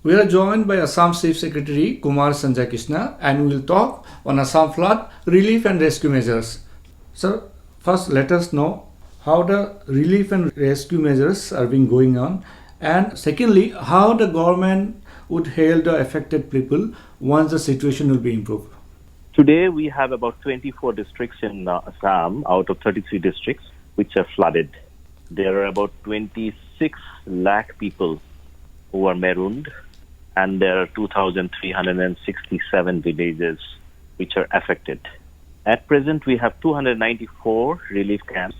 We are joined by Assam Chief Secretary Kumar Sanjay Krishna and we will talk on Assam flood relief and rescue measures. Sir, first let us know how the relief and rescue measures are being going on, and secondly how the government would help the affected people once the situation will be improved. Today, we have about 24 districts in Assam out of 33 districts which are flooded. There are about 26 lakh people who are marooned, and there are 2,367 villages which are affected. At present, we have 294 relief camps.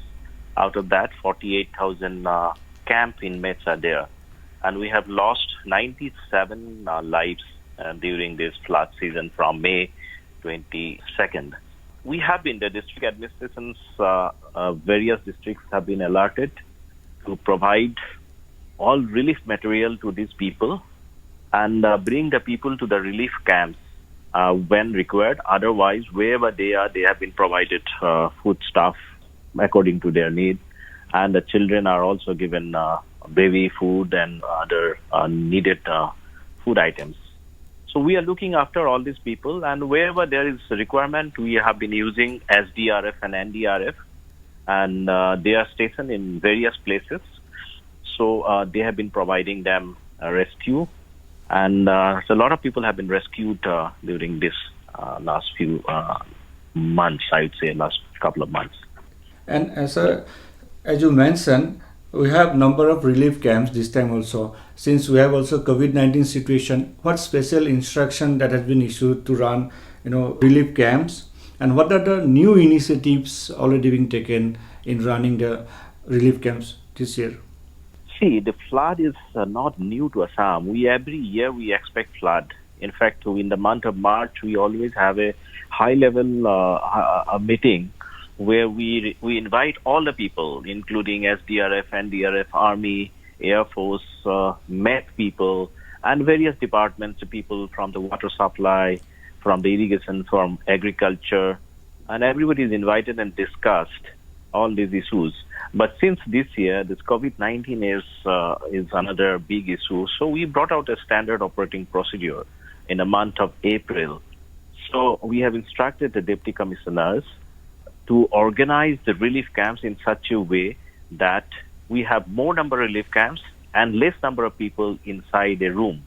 Out of that, 48,000 camp inmates are there. And we have lost 97 lives during this flood season from May 22nd. We have been, the district administrations, various districts have been alerted to provide all relief material to these people and bring the people to the relief camps when required. Otherwise, wherever they are, they have been provided food stuff according to their need. And the children are also given baby food and other needed food items. So we are looking after all these people, and wherever there is a requirement, we have been using SDRF and NDRF, and they are stationed in various places. So they have been providing them rescue, and so a lot of people have been rescued during this last few months, I would say, last couple of months. And as you mentioned, we have number of relief camps this time also. Since we have also COVID-19 situation, what special instruction that has been issued to run, relief camps, and what are the new initiatives already being taken in running the relief camps this year? See, the flood is not new to Assam. Every year we expect flood. In fact, in the month of March, we always have a high-level a meeting where we invite all the people, including SDRF, NDRF, Army, Air Force, Met people, and various departments, people from the water supply, from the irrigation, from agriculture, and everybody is invited and discussed all these issues. But since this year, this COVID-19 is another big issue, so we brought out a standard operating procedure in the month of April. So we have instructed the deputy commissioners to organize the relief camps in such a way that we have more number of relief camps and less number of people inside a room.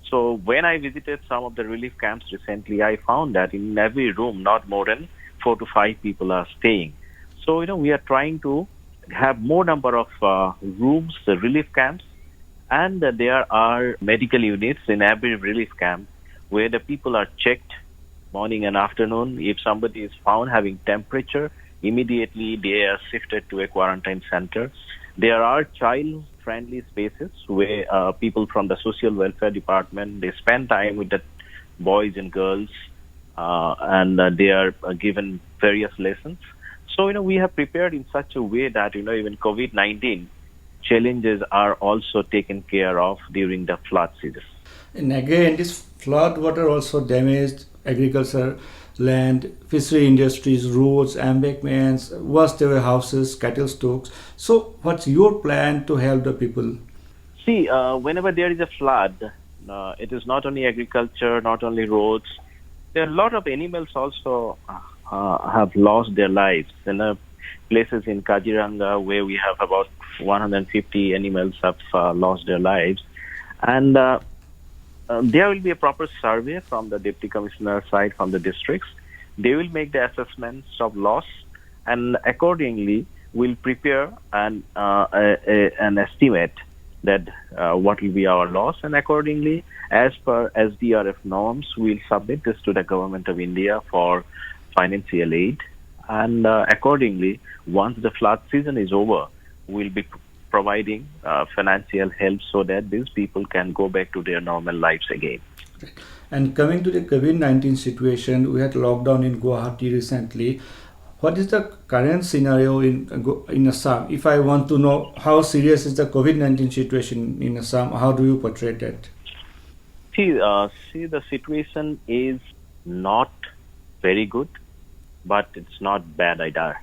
So when I visited some of the relief camps recently, I found that in every room, not more than 4 to 5 people are staying. So, we are trying to have more number of rooms, relief camps, and there are medical units in every relief camp where the people are checked morning and afternoon. If somebody is found having temperature, immediately they are shifted to a quarantine center. There are child-friendly spaces where people from the social welfare department, they spend time with the boys and girls, and they are given various lessons. So, we have prepared in such a way that, even COVID-19 challenges are also taken care of during the flood season. And again, this flood water also damaged agriculture, land, fishery industries, roads, embankments, washed away houses, cattle stocks. So what's your plan to help the people? See, whenever there is a flood, it is not only agriculture, not only roads. There are a lot of animals also have lost their lives. In places in Kaziranga where we have about 150 animals have lost their lives. And there will be a proper survey from the deputy commissioner side, from the districts. They will make the assessments of loss, and accordingly will prepare an estimate that what will be our loss, and accordingly, as per SDRF norms, we'll submit this to the Government of India for financial aid, and accordingly, once the flood season is over, we'll be providing financial help so that these people can go back to their normal lives again. And coming to the COVID-19 situation, we had lockdown in Guwahati recently. What is the current scenario in Assam? If I want to know how serious is the COVID-19 situation in Assam, how do you portray that? See, the situation is not very good, but it's not bad either.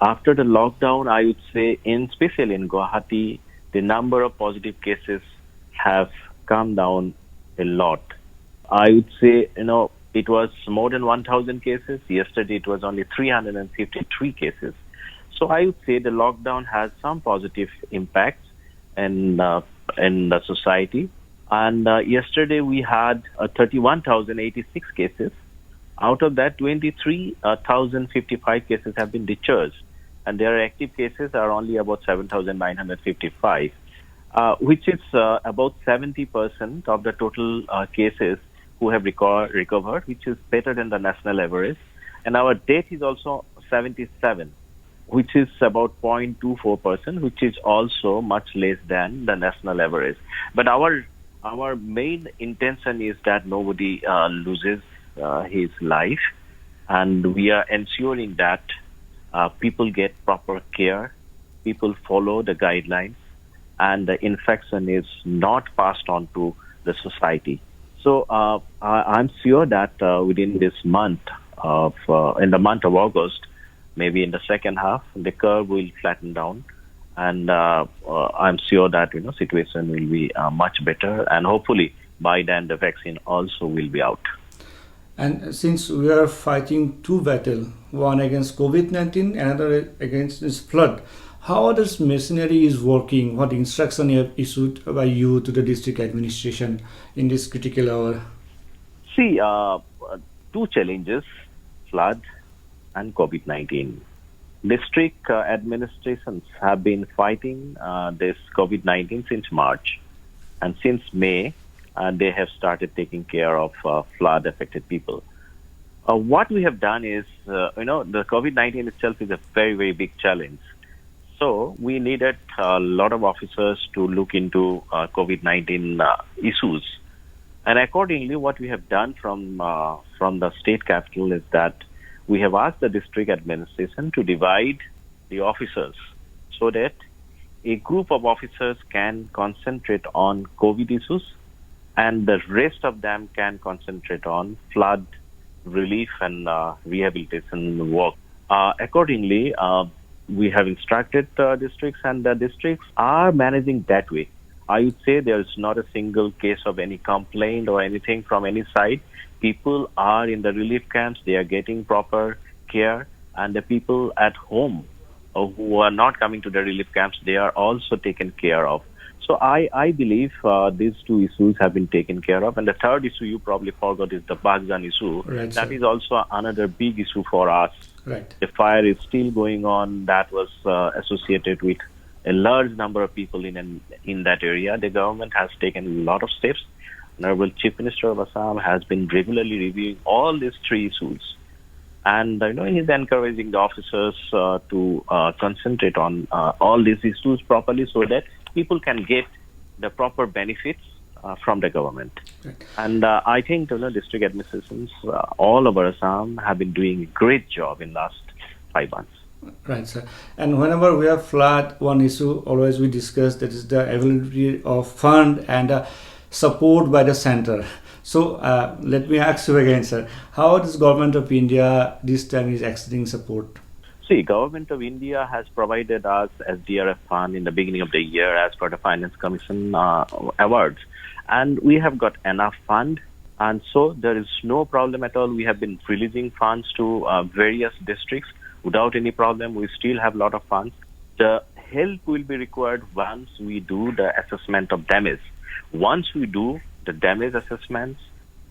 After the lockdown, I would say, especially in Guwahati, the number of positive cases have come down a lot. I would say, it was more than 1,000 cases. Yesterday, it was only 353 cases. So I would say the lockdown has some positive impacts in the society. And yesterday, we had 31,086 cases. Out of that, 23,055 cases have been discharged, and their active cases are only about 7,955, which is about 70% of the total cases who have recovered, which is better than the national average. And our death is also 77, which is about 0.24%, which is also much less than the national average. But our main intention is that nobody loses his life, and we are ensuring that people get proper care, people follow the guidelines, and the infection is not passed on to the society. So I'm sure that within this month in the month of August, maybe in the second half, the curve will flatten down, and I'm sure that situation will be much better, and hopefully by then the vaccine also will be out. And since we are fighting two battles, one against COVID-19, another against this flood, how this machinery is working? What instruction you have issued by you to the district administration in this critical hour? See, two challenges: flood and COVID-19. District administrations have been fighting this COVID-19 since March, and since May, they have started taking care of flood-affected people. What we have done is, the COVID-19 itself is a very, very big challenge. So we needed a lot of officers to look into COVID-19 issues. And accordingly, what we have done from the state capital is that we have asked the district administration to divide the officers so that a group of officers can concentrate on COVID issues, and the rest of them can concentrate on flood relief and rehabilitation work. Accordingly, we have instructed districts, and the districts are managing that way. I would say there is not a single case of any complaint or anything from any side. People are in the relief camps, they are getting proper care, and the people at home who are not coming to the relief camps, they are also taken care of. So I believe these two issues have been taken care of. And the third issue you probably forgot is the Baghjan issue. Right, that sir. is also another big issue for us. Right. The fire is still going on. That was associated with a large number of people in that area. The government has taken a lot of steps. Honorable Chief Minister of Assam has been regularly reviewing all these three issues. And he's encouraging the officers to concentrate on all these issues properly so that people can get the proper benefits from the government. Right. And I think district administrations all over Assam have been doing a great job in last 5 months. Right, sir. And whenever we have flood, one issue always we discuss, that is the availability of fund and support by the center. So let me ask you again, sir, how does Government of India this time is extending support? See, Government of India has provided us SDRF fund in the beginning of the year as per the Finance Commission awards. And we have got enough fund. And so there is no problem at all. We have been releasing funds to various districts without any problem. We still have a lot of funds. The help will be required once we do the assessment of damage. Once we do the damage assessments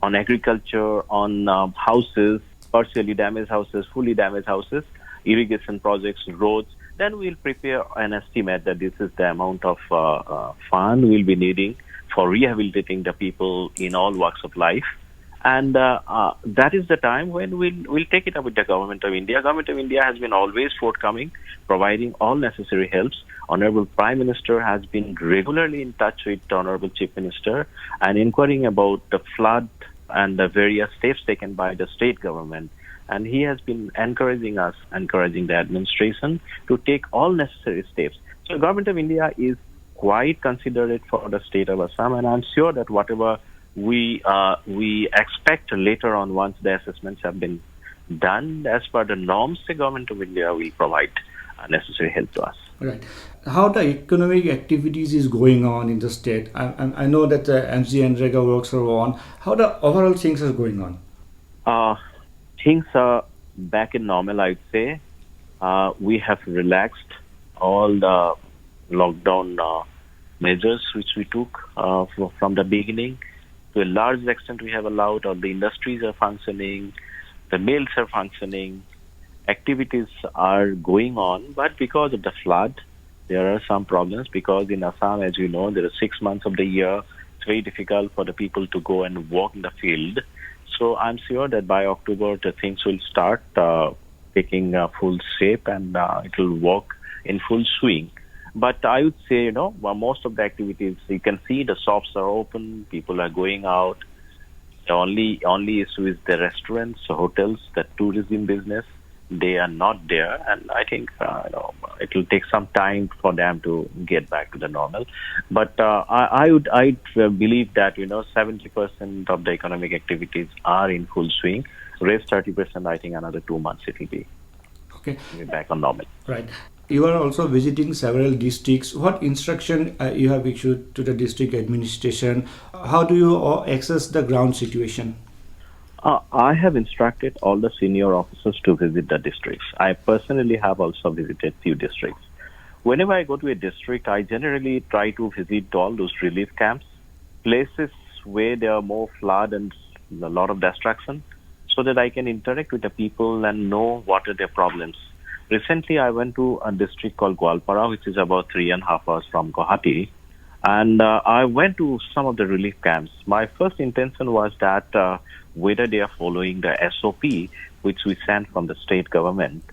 on agriculture, on houses, partially damaged houses, fully damaged houses, irrigation projects, roads, then we'll prepare an estimate that this is the amount of fund we'll be needing for rehabilitating the people in all walks of life. And that is the time when we'll take it up with the Government of India. Government of India has been always forthcoming, providing all necessary helps. Honorable Prime Minister has been regularly in touch with the Honorable Chief Minister and inquiring about the flood and the various steps taken by the state government. And he has been encouraging the administration to take all necessary steps. So the Government of India is quite considerate for the state of Assam, and I'm sure that whatever we expect later on, once the assessments have been done as per the norms, the Government of India will provide necessary help to us. Right. How the economic activities is going on in the state? I know that the MC and Rega works are on. How the overall things are going on? Uh, Things are back in normal, I'd say. We have relaxed all the lockdown measures which we took from the beginning. To a large extent, we have allowed all the industries are functioning, the mills are functioning, activities are going on. But because of the flood, there are some problems because in Assam, as you know, there are 6 months of the year. It's very difficult for the people to go and walk in the field. So I'm sure that by October, the things will start taking full shape and it will work in full swing. But I would say, most of the activities, you can see the shops are open, people are going out. The only issue is the restaurants, hotels, the tourism business. They are not there, and I think it will take some time for them to get back to the normal. But I believe that 70% of the economic activities are in full swing. Rest 30%, I think another 2 months it will be Okay. back on normal. Right. You are also visiting several districts. What instruction you have issued to the district administration? How do you access the ground situation? I have instructed all the senior officers to visit the districts. I personally have also visited few districts. Whenever I go to a district, I generally try to visit all those relief camps, places where there are more flood and a lot of destruction, so that I can interact with the people and know what are their problems. Recently, I went to a district called Gwalpara, which is about 3.5 hours from Guwahati, and I went to some of the relief camps. My first intention was that whether they are following the SOP, which we sent from the state government,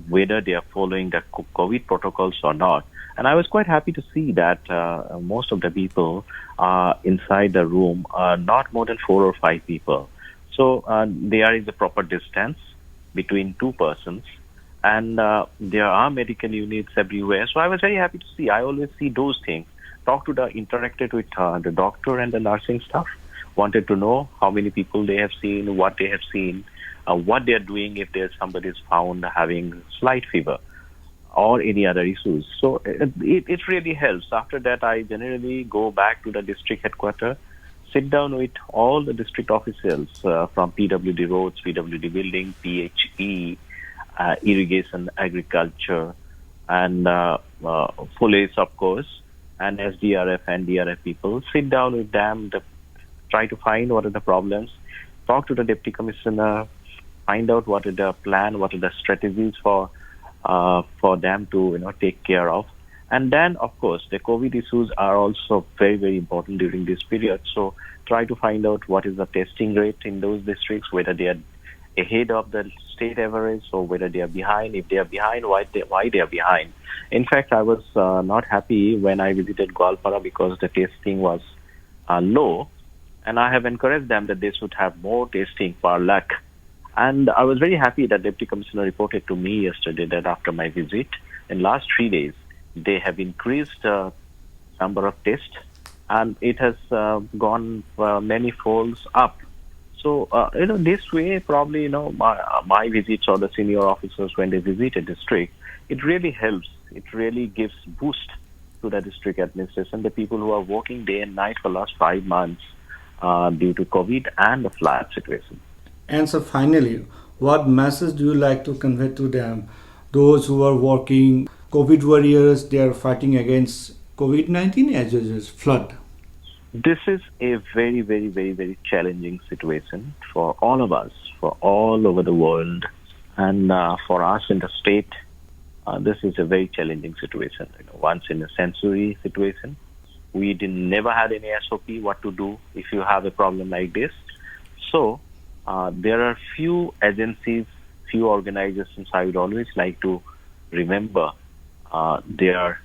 whether they are following the COVID protocols or not. And I was quite happy to see that most of the people inside the room are not more than 4 or 5 people. So there is a proper distance between two persons. And there are medical units everywhere. So I was very happy to see. I always see those things. Interacted with the doctor and the nursing staff. Wanted to know how many people they have seen, what they have seen, what they are doing if there's somebody is found having slight fever or any other issues. So it really helps. After that, I generally go back to the district headquarters, sit down with all the district officials from PWD roads, PWD building, PHE, irrigation, agriculture, and police, of course, and SDRF and DRF people. Sit down with them, try to find what are the problems, talk to the deputy commissioner, find out what is the plan, what are the strategies for them to take care of. And then, of course, the COVID issues are also very, very important during this period. So try to find out what is the testing rate in those districts, whether they are ahead of the state average or whether they are behind. If they are behind, why they are behind. In fact, I was not happy when I visited Gwalpara because the testing was low, and I have encouraged them that they should have more testing for luck. And I was very happy that Deputy Commissioner reported to me yesterday that after my visit, in last 3 days, they have increased number of tests, and it has gone many folds up. So, this way, probably, my visits or the senior officers, when they visit a district, it really helps. It really gives boost to the district administration, the people who are working day and night for last 5 months due to COVID and the flood situation. And so finally, what message do you like to convey to them? Those who are working, COVID warriors, they are fighting against COVID-19 as well as flood. This is a very, very, very, very challenging situation for all of us, for all over the world, and for us in the state. This is a very challenging situation. Once in a century situation. We never had any SOP what to do if you have a problem like this. So there are few agencies, few organizations I would always like to remember their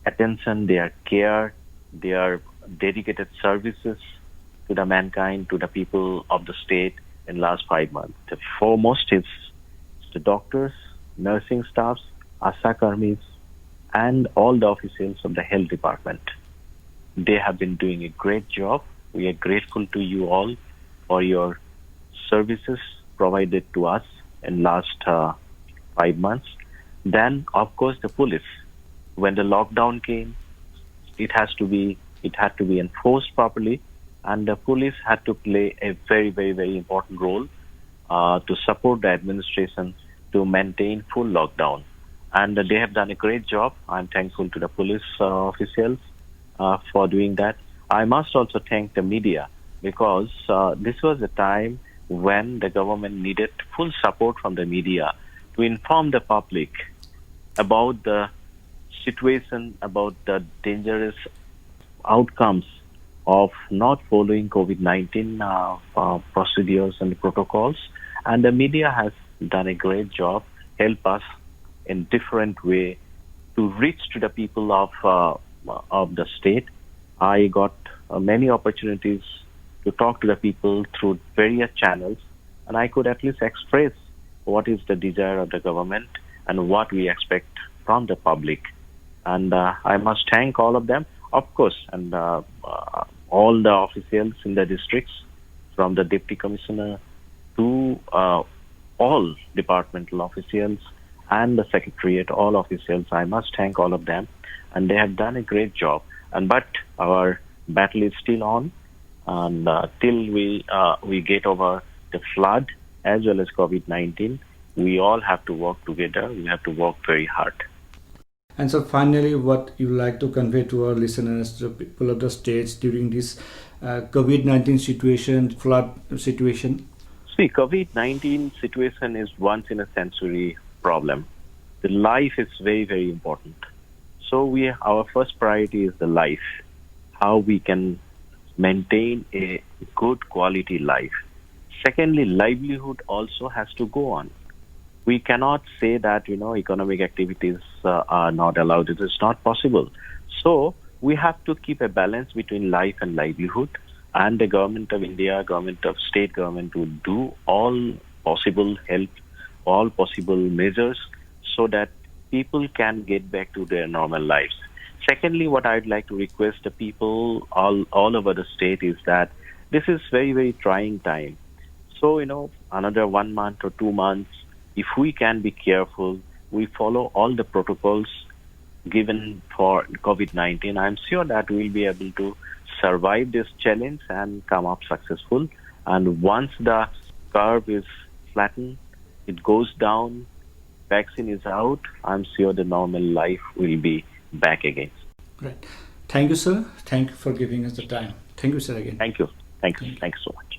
attention, their care, their dedicated services to the mankind, to the people of the state in last 5 months. The foremost is the doctors, nursing staffs, ASHA Karmis, and all the officials of the health department. They have been doing a great job. We are grateful to you all for your services provided to us in last 5 months. Then, of course, the police. When the lockdown came, it had to be enforced properly, and the police had to play a very, very, very important role to support the administration to maintain full lockdown. And they have done a great job. I'm thankful to the police officials for doing that. I must also thank the media because this was a time when the government needed full support from the media to inform the public about the situation, about the dangerous outcomes of not following COVID-19 procedures and protocols. And the media has done a great job, help us in different way to reach to the people of the state. I got many opportunities to talk to the people through various channels, and I could at least express what is the desire of the government and what we expect from the public. And I must thank all of them, of course, and all the officials in the districts, from the deputy commissioner to all departmental officials and the secretariat, all officials. I must thank all of them, and they have done a great job. And but our battle is still on, and till we get over the flood as well as COVID-19, we all have to work together. We have to work very hard. And so finally, what you like to convey to our listeners, the people of the states during this COVID-19 situation, flood situation? See, COVID-19 situation is once in a century problem. The life is very, very important. So our first priority is the life, how we can maintain a good quality life. Secondly, livelihood also has to go on. We cannot say that, economic activities are not allowed. It is not possible. So we have to keep a balance between life and livelihood. And the government of India, government of state government will do all possible help, all possible measures so that people can get back to their normal lives. Secondly, what I'd like to request the people all over the state is that this is very, very trying time. So, another 1 month or 2 months, if we can be careful, we follow all the protocols given for COVID-19, I'm sure that we'll be able to survive this challenge and come up successful. And once the curve is flattened, it goes down, vaccine is out, I'm sure the normal life will be back again. Right. Thank you, sir. Thank you for giving us the time. Thank you, sir, again. Thank you. Thank you so much.